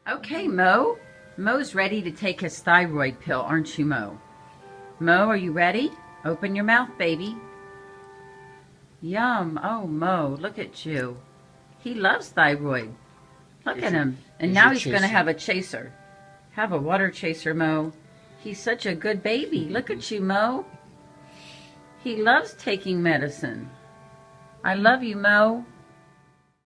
Okay, Mo. Mo's ready to take his thyroid pill, aren't you, Mo? Mo, are you ready? Open your mouth, baby. Yum. Oh, Mo, look at you. He loves thyroid. Look at him. And now he's going to have a chaser. Have a water chaser, Mo. He's such a good baby. Look at you, Mo. He loves taking medicine. I love you, Mo.